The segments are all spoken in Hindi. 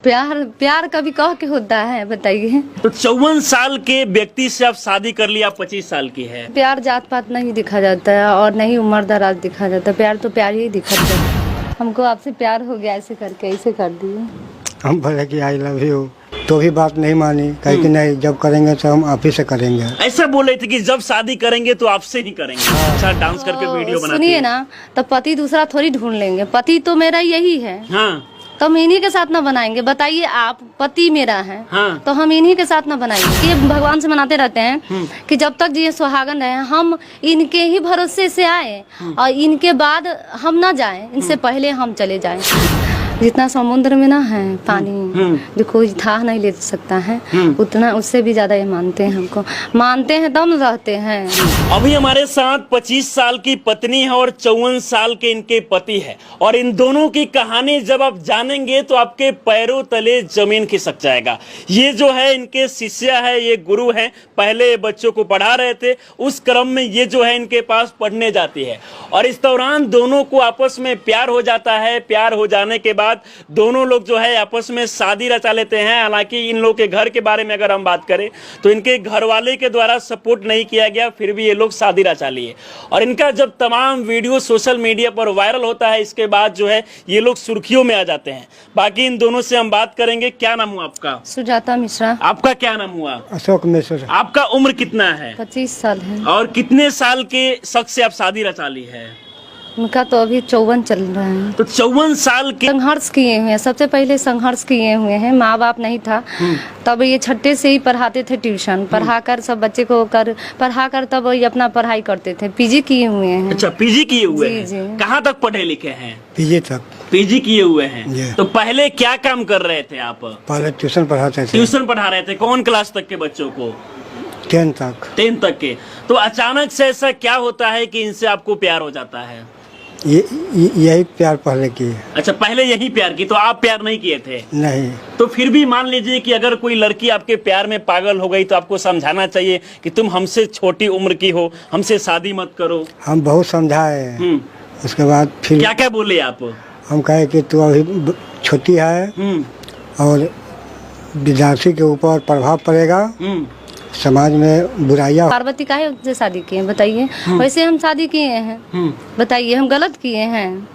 प्यार प्यार कभी कह के होता है, बताइए। तो 54 साल के व्यक्ति से आप शादी कर लिया, आप 25 साल की है। प्यार जात पात नहीं दिखा जाता है और नहीं उम्र दराज दिखा जाता है। प्यार तो प्यार ही दिखा जाता है। हमको आपसे प्यार हो गया, ऐसे करके ऐसे कर दिए। हम बोले कि आई लव यू, तो भी बात नहीं मानी, कहीं कि नहीं जब करेंगे तो हम आप ही से करेंगे। ऐसा बोले थे कि जब शादी करेंगे तो आपसे ही करेंगे। अच्छा, डांस करके वीडियो बनाते सुनिए ना, तो पति दूसरा थोड़ी ढूंढ लेंगे। पति तो मेरा यही है। हाँ, तो हम इन्हीं के साथ ना बनाएंगे। बताइए, आप पति मेरा है। हाँ। तो हम इन्हीं के साथ ना बनाएंगे। ये भगवान से मनाते रहते हैं कि जब तक जिए सुहागन रहे, हम इनके ही भरोसे से आए और इनके बाद हम ना जाएं, इनसे पहले हम चले जाएं। जितना समुद्र में ना है पानी, जो कोई था नहीं ले सकता है, उतना उससे भी ज्यादा ये मानते हैं। हमको मानते हैं तब रहते हैं। अभी हमारे साथ 25 साल की पत्नी है और 54 साल के इनके पति है, और इन दोनों की कहानी जब आप जानेंगे तो आपके पैरों तले जमीन खिसक जाएगा। ये जो है इनके शिष्य है, ये गुरु हैं। पहले बच्चों को पढ़ा रहे थे, उस क्रम में ये जो है इनके पास पढ़ने जाती है, और इस दौरान दोनों को आपस में प्यार हो जाता है। प्यार हो जाने के बाद दोनों लोग जो है आपस में शादी रचा लेते हैं। हालांकि इन लोग के घर के बारे में अगर हम बात करें तो इनके घर वाले के द्वारा सपोर्ट नहीं किया गया, फिर भी ये लोग शादी रचा लिए। और इनका जब तमाम वीडियो सोशल मीडिया पर वायरल होता है, इसके बाद जो है ये लोग सुर्खियों में आ जाते हैं। बाकी इन दोनों से हम बात करेंगे। क्या नाम हुआ आपका? सुजाता मिश्रा। आपका क्या नाम हुआ? अशोक मिश्रा। आपका उम्र कितना है? 25 साल है। और कितने साल के शख्स से आप शादी रचा ली है? उनका तो अभी 54 चल रहा है। तो 54 साल के संघर्ष किए हुए हैं। सबसे पहले संघर्ष किए हुए हैं। माँ बाप नहीं था तब ये छठे से ही पढ़ाते थे, ट्यूशन पढ़ाकर सब बच्चे को पढ़ाकर तब ये अपना पढ़ाई करते थे। पीजी किए हुए हैं। अच्छा, पीजी किए हुए जी, हैं। जी। कहाँ तक पढ़े लिखे हैं? पीजी तक। पीजी किए हुए हैं। तो पहले क्या काम कर रहे थे आप? पहले ट्यूशन पढ़ाते थे। ट्यूशन पढ़ा रहे थे। कौन क्लास तक के बच्चों को? 10 तक। 10 तक के। तो अचानक से ऐसा क्या होता है कि इनसे आपको प्यार हो जाता है? यही प्यार पहले की है। अच्छा, पहले यही प्यार की। तो आप प्यार नहीं किए थे? नहीं। तो फिर भी मान लीजिए कि अगर कोई लड़की आपके प्यार में पागल हो गई तो आपको समझाना चाहिए कि तुम हमसे छोटी उम्र की हो, हमसे शादी मत करो। हम बहुत समझाए। उसके बाद फिर क्या क्या बोले आप? हम कहे कि तू अभी छोटी है और विद्यार्थी के ऊपर प्रभाव पड़ेगा, समाज में बुराइयां। पार्वती काहे से शादी किए हैं, बताइए। वैसे हम शादी किए हैं, बताइए हम गलत किए हैं?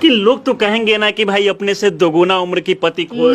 कि लोग तो कहेंगे ना कि भाई अपने से दोगुना उम्र की पति को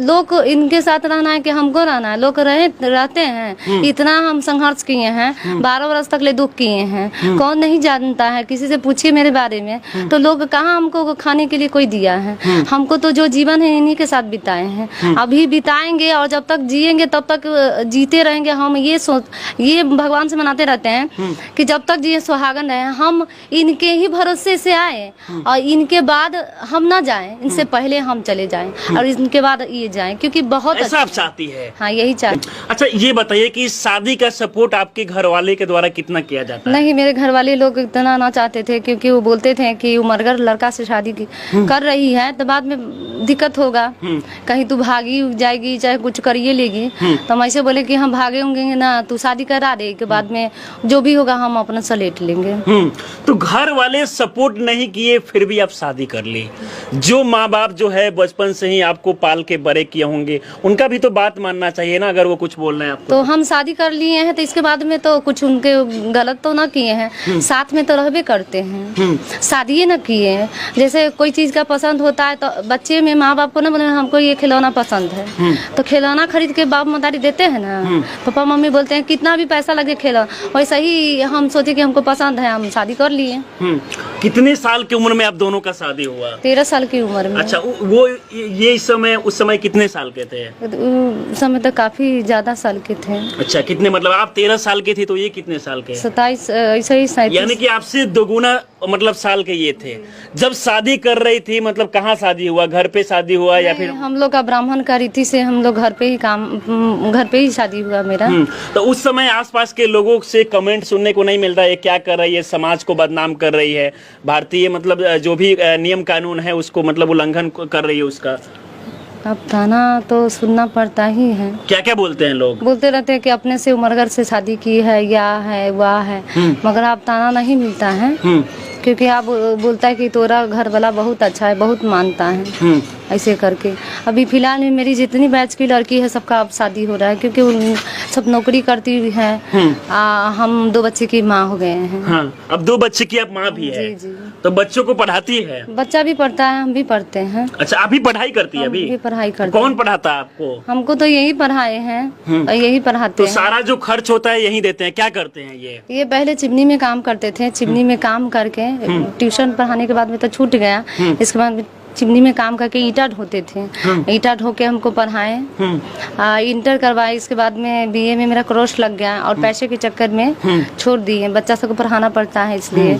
लोग इनके साथ रहना है कि हमको रहना है। लोग रहते हैं। इतना हम संघर्ष किए हैं, 12 वर्ष तक ले दुख किए हैं। कौन नहीं जानता है? किसी से पूछिए मेरे बारे में तो लोग कहाँ हमको खाने के लिए कोई दिया है। हमको तो जो जीवन है इन्हीं के साथ बिताए हैं, अभी बिताएंगे, और जब तक जिएंगे तब तक जीते रहेंगे। हम ये भगवान से मनाते रहते हैं कि जब तक जिए सुहागन रहे, हम इनके ही भरोसे से आए और इनके बाद हम ना जाएं, इनसे पहले हम चले जाएं और इनके बाद ये जाएं, क्योंकि बहुत ऐसा आप चाहती है? हाँ, यही चाहती। अच्छा, ये बताइए कि शादी का सपोर्ट आपके घर वाले के द्वारा कितना किया जाता है? नहीं, मेरे घर वाले लोग इतना ना चाहते थे, क्योंकि वो बोलते थे कि उम्रगर लड़का से शादी कर रही है तो बाद में दिक्कत होगा, कहीं तू भागी जाएगी, चाहे कुछ करिए लेगी। तो हम ऐसे बोले कि हम भागे होंगे ना, तू शादी करा दे, के बाद में जो भी होगा हम अपना सलेट लेंगे। तो घर वाले सपोर्ट नहीं किए, फिर भी आप शादी कर ली। जो माँ बाप जो है बचपन से ही आपको पाल के बड़े किए होंगे, उनका भी तो बात मानना चाहिए ना, अगर वो कुछ बोल रहे हैं आपको। तो हम शादी कर लिए हैं तो इसके बाद में तो कुछ उनके गलत तो ना किए हैं, साथ में तो रहबे करते हैं, शादी न किए हैं। जैसे कोई चीज का पसंद होता है तो बच्चे में माँ बाप को ना बोले हमको ये खिलौना पसंद है, तो खिलौना खरीद के बाप मदारी देते हैं ना। पापा मम्मी बोलते हैं कितना भी पैसा लगे खिलौना, वैसे ही हम सोचे कि हमको पसंद है, हम शादी कर लिए। कितने साल की उम्र में आप दोनों का शादी हुआ? 13 साल की उम्र में। अच्छा, वो ये उस समय कितने साल के थे? उस समय तो काफी ज्यादा साल के थे। अच्छा, कितने? मतलब आप 13 साल के थे तो ये कितने साल के? 27, ऐसे ही 37। यानी कि आपसे दोगुना मतलब साल के ये थे जब शादी कर रही थी। मतलब कहाँ शादी हुआ? घर पे शादी हुआ या फिर? हम लोग का ब्राह्मण का रीति से हम लोग घर पे ही शादी हुआ मेरा। तो उस समय आसपास के लोगों से कमेंट सुनने को नहीं मिलता है क्या कर रही है, समाज को बदनाम कर रही है, भारतीय मतलब जो भी नियम कानून है उसको मतलब उल्लंघन कर रही है उसका? अब ताना तो सुनना पड़ता ही है। क्या क्या बोलते हैं लोग? बोलते रहते हैं कि अपने से उमरगर से शादी की है, या है वह है, मगर अब ताना नहीं मिलता है, क्योंकि आप बोलता है कि तोरा घर वाला बहुत अच्छा है, बहुत मानता है। ऐसे करके अभी फिलहाल में मेरी जितनी बैच की लड़की है सबका अब शादी हो रहा है, क्योंकि उन सब नौकरी करती हुई है। हम 2 बच्चे की माँ हो गए हैं। हाँ, अब 2 बच्चे की आप माँ भी है। जी जी। तो बच्चों को पढ़ाती है? बच्चा भी पढ़ता है, हम भी पढ़ते हैं। अच्छा, अभी पढ़ाई करती है? हम अभी भी पढ़ाई करते कौन हैं। पढ़ाता है आपको? हमको तो यही पढ़ाए हैं और यही पढ़ाते तो हैं। सारा जो खर्च होता है यही देते हैं? क्या करते हैं ये पहले चिमनी में काम करते थे, चिमनी में काम करके ट्यूशन पढ़ाने के बाद में तो छूट गया। इसके बाद चिमनी में काम करके ईंटा ढोते थे, ईंटा ढो के हमको पढ़ाए, इंटर करवाए। इसके बाद में बीए में मेरा क्रॉस लग गया और पैसे के चक्कर में छोड़ दिए। बच्चा सबको पढ़ाना पड़ता है इसलिए,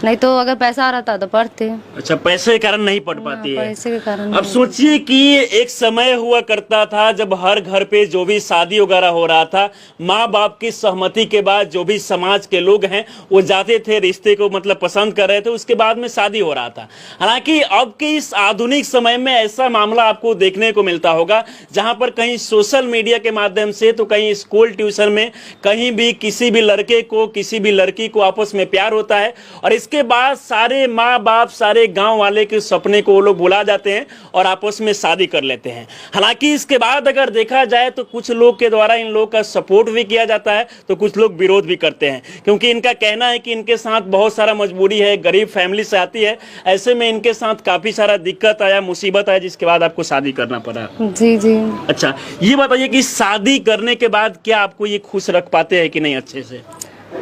नहीं तो अगर पैसा रहता तो पढ़ते। अच्छा, पैसे के कारण नहीं पढ़ पाती है? पैसे के कारण। अब सोचिए कि एक समय हुआ करता था जब हर घर पे जो भी शादी वगैरह हो रहा था, माँ बाप की सहमति के बाद जो भी समाज के लोग हैं वो जाते थे, रिश्ते को मतलब पसंद कर रहे थे, उसके बाद में शादी हो रहा था। हालांकि अब के इस आधुनिक समय में ऐसा मामला आपको देखने को मिलता होगा जहां पर कहीं सोशल मीडिया के माध्यम से तो कहीं स्कूल ट्यूशन में कहीं भी किसी भी लड़के को किसी भी लड़की को आपस में प्यार होता है और इसके बाद सारे माँ बाप सारे गांव वाले के सपने को वो लोग भुला जाते हैं और आपस में शादी कर लेते हैं। हालांकि इसके बाद अगर देखा जाए तो कुछ लोग के द्वारा इन लोगों का सपोर्ट भी किया जाता है तो कुछ लोग विरोध भी करते हैं, क्योंकि इनका कहना है कि इनके साथ बहुत सारा मजबूरी है, गरीब फैमिली से आती है, ऐसे में इनके साथ काफी सारा दिक्कत आया, मुसीबत आया, जिसके बाद आपको शादी करना पड़ा। जी जी। अच्छा, ये बताइए कि शादी करने के बाद क्या आपको ये खुश रख पाते हैं कि नहीं अच्छे से?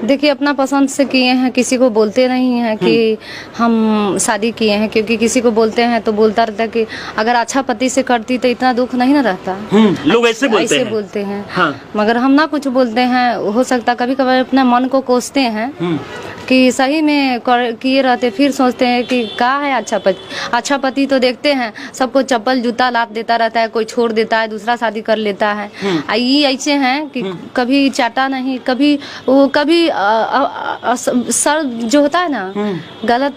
देखिए, अपना पसंद से किए हैं, किसी को बोलते नहीं हैं कि हम शादी किए हैं, क्योंकि किसी को बोलते हैं तो बोलता रहता है कि अगर अच्छा पति से करती तो इतना दुख नहीं ना रहता। लोग ऐसे बोलते हैं। हाँ। मगर हम ना कुछ बोलते हैं, हो सकता कभी कभी अपना मन को कोसते हैं कि सही में किए रहते, फिर सोचते हैं कि क्या है अच्छा पति तो देखते हैं सबको चप्पल जूता लाद देता रहता है, कोई छोड़ देता है, दूसरा शादी कर लेता है। ये ऐसे हैं कि कभी चाटा नहीं, कभी सर जो होता है ना गलत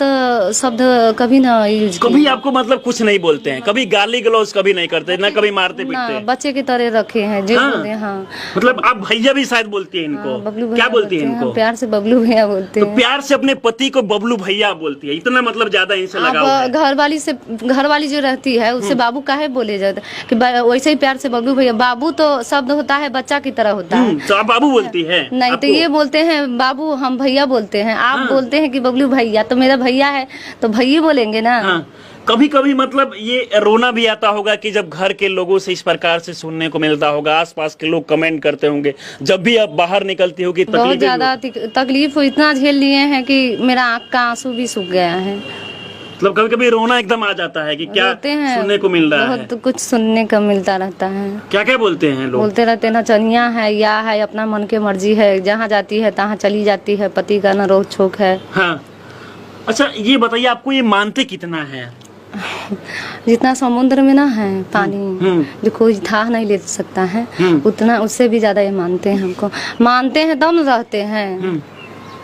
शब्द कभी ना यूज, कभी आपको मतलब कुछ नहीं बोलते हैं, कभी गाली गलौज कभी नहीं करते ना, कभी मारते पीटते हैं? बच्चे की तरह रखे हैं जो बोलते हैं। हाँ, मतलब आप भैया भी शायद बोलती है इनको? बबलू क्या बोलती है इनको? प्यार से बबलू भैया बोलते हैं। प्यार से अपने पति को बबलू भैया बोलती है, इतना मतलब ज्यादा इनसे लगाव है। घरवाली जो रहती है उससे बाबू काहे बोले जाते कि वैसे ही प्यार से बबलू भैया। बाबू तो शब्द होता है बच्चा की तरह होता है। तो आप बाबू बोलती है? नहीं तो ये बोलते हैं बाबू, हम भैया बोलते हैं। आप बोलते हैं कि बबलू भैया, तो मेरा भैया है तो भैया बोलेंगे ना। कभी कभी मतलब ये रोना भी आता होगा कि जब घर के लोगों से इस प्रकार से सुनने को मिलता होगा, आसपास के लोग कमेंट करते होंगे, जब भी आप बाहर निकलती होगी बहुत ज्यादा तकलीफ इतना झेल लिए हैं कि मेरा आँख का आंसू भी सूख गया है। मतलब कभी कभी रोना एकदम आ जाता है कि क्या सुनने को मिल रहा है? बहुत कुछ सुनने का मिलता रहता है। क्या क्या बोलते हैं लोग? बोलते रहते हैं ना चनिया है, या है, अपना मन के मर्जी है, जहाँ जाती है तहाँ चली जाती है, पति का न रोक छोक है। हाँ। अच्छा, ये बताइए आपको ये मानते कितना है? जितना समुद्र में ना है पानी जो कोई था नहीं ले सकता है, उतना उससे भी ज्यादा ये मानते हैं हमको। मानते हैं तब रहते हैं,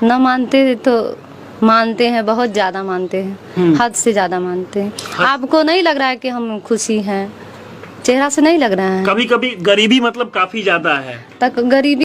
न मानते तो मानते हैं, बहुत ज्यादा मानते हैं, हद से ज्यादा मानते हैं। आपको नहीं लग रहा है कि हम खुशी हैं? चेहरा से नहीं लग रहा है। कभी कभी गरीबी मतलब काफी ज्यादा है, तक गरीबी